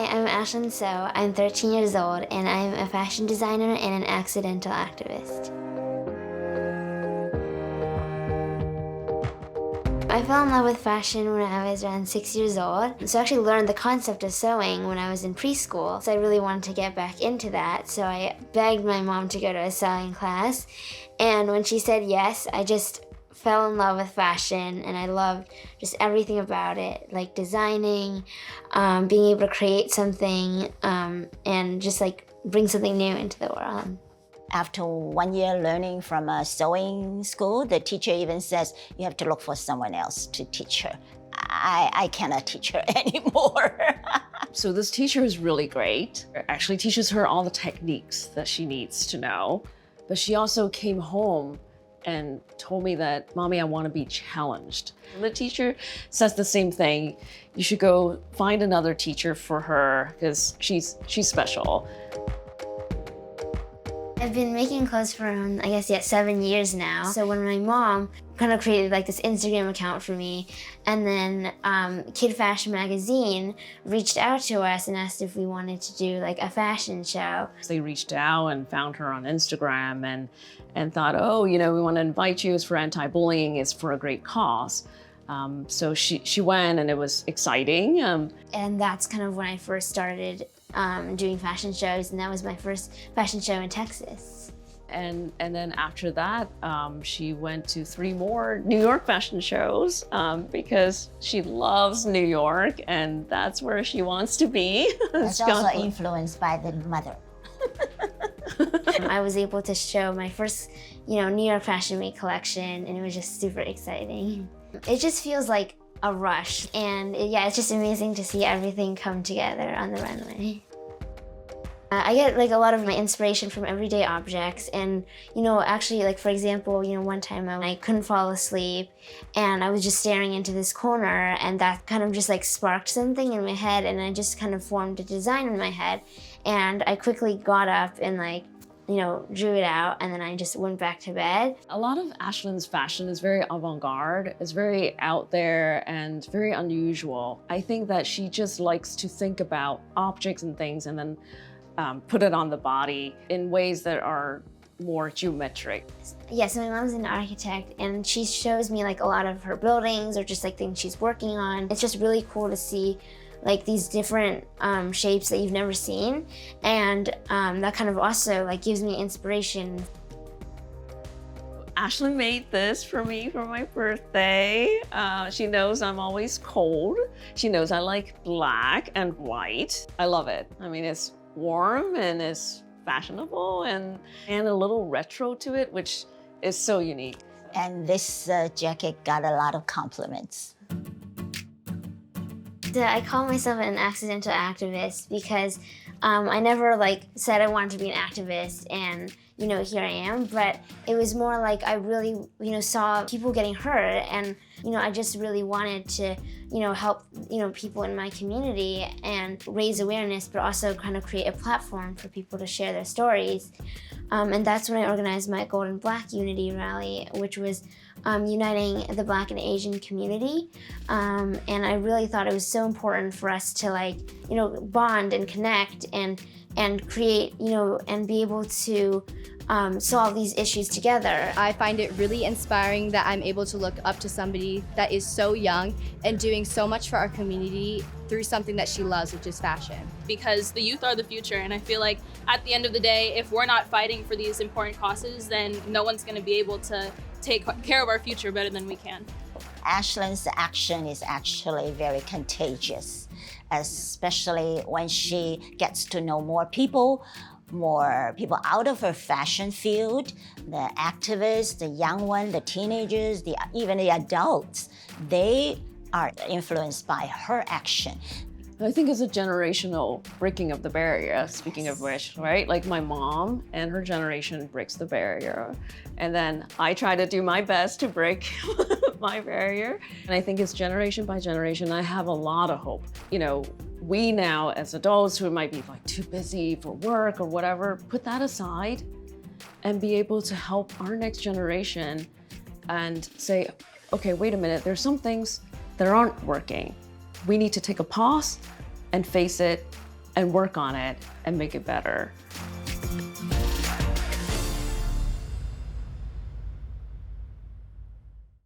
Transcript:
Hi, I'm Ashlyn So. I'm 13 years old, and I'm a fashion designer and an accidental activist. I fell in love with fashion when I was around 6 years old. So I actually learned the concept of sewing when I was in preschool. So I really wanted to get back into that. So I begged my mom to go to a sewing class. And when she said yes, I just fell in love with fashion, and I loved just everything about it, like designing, being able to create something, and just like bring something new into the world. After 1 year learning from a sewing school, the teacher even says, you have to look for someone else to teach her. I cannot teach her anymore. So this teacher is really great. It actually teaches her all the techniques that she needs to know. But she also came home and told me that, Mommy, I want to be challenged. And the teacher says the same thing. You should go find another teacher for her because she's special. I've been making clothes for, I guess, 7 years now. So when my mom kind of created like this Instagram account for me, and then Kid Fashion Magazine reached out to us and asked if we wanted to do like a fashion show. They reached out and found her on Instagram and thought, oh, we want to invite you. It's for anti-bullying. It's for a great cause. So she went, and it was exciting. And that's kind of when I first started doing fashion shows, and that was my first fashion show in Texas. And then after that, she went to 3 more New York fashion shows because she loves New York, and that's where she wants to be. That's also influenced by the mother. I was able to show my first, New York Fashion Week collection, and it was just super exciting. It just feels like a rush, and it's just amazing to see everything come together on the runway. I get like a lot of my inspiration from everyday objects, and actually, like for example, one time I couldn't fall asleep, and I was just staring into this corner, and that kind of just like sparked something in my head, and I just kind of formed a design in my head, and I quickly got up and drew it out, and then I just went back to bed. A lot of Ashlyn's fashion is very avant-garde. It's very out there and very unusual. I think that she just likes to think about objects and things and then put it on the body in ways that are more geometric. Yeah, so my mom's an architect, and she shows me like a lot of her buildings or just like things she's working on. It's just really cool to see like these different shapes that you've never seen, and that kind of also like gives me inspiration. Ashlyn made this for me for my birthday. She knows I'm always cold. She knows I like black and white. I love it. I mean, it's warm and it's fashionable and a little retro to it, which is so unique. And this jacket got a lot of compliments. I call myself an accidental activist because I never said I wanted to be an activist, and here I am. But it was more like I really saw people getting hurt, and I just really wanted to help people in my community and raise awareness, but also kind of create a platform for people to share their stories. And that's when I organized my Gold and Black Unity rally, which was uniting the Black and Asian community. And I really thought it was so important for us to bond and connect and create, and be able to solve these issues together. I find it really inspiring that I'm able to look up to somebody that is so young and doing so much for our community through something that she loves, which is fashion. Because the youth are the future, and I feel like at the end of the day, if we're not fighting for these important causes, then no one's going to be able to take care of our future better than we can. Ashlyn's action is actually very contagious, especially when she gets to know more people out of her fashion field, the activists, the young ones, the teenagers, even the adults. They are influenced by her action. I think it's a generational breaking of the barrier, speaking of which, right? Like my mom and her generation breaks the barrier. And then I try to do my best to break my barrier. And I think it's generation by generation. I have a lot of hope. We now as adults who might be too busy for work or whatever, put that aside and be able to help our next generation and say, okay, wait a minute, there's some things that aren't working. We need to take a pause and face it and work on it and make it better.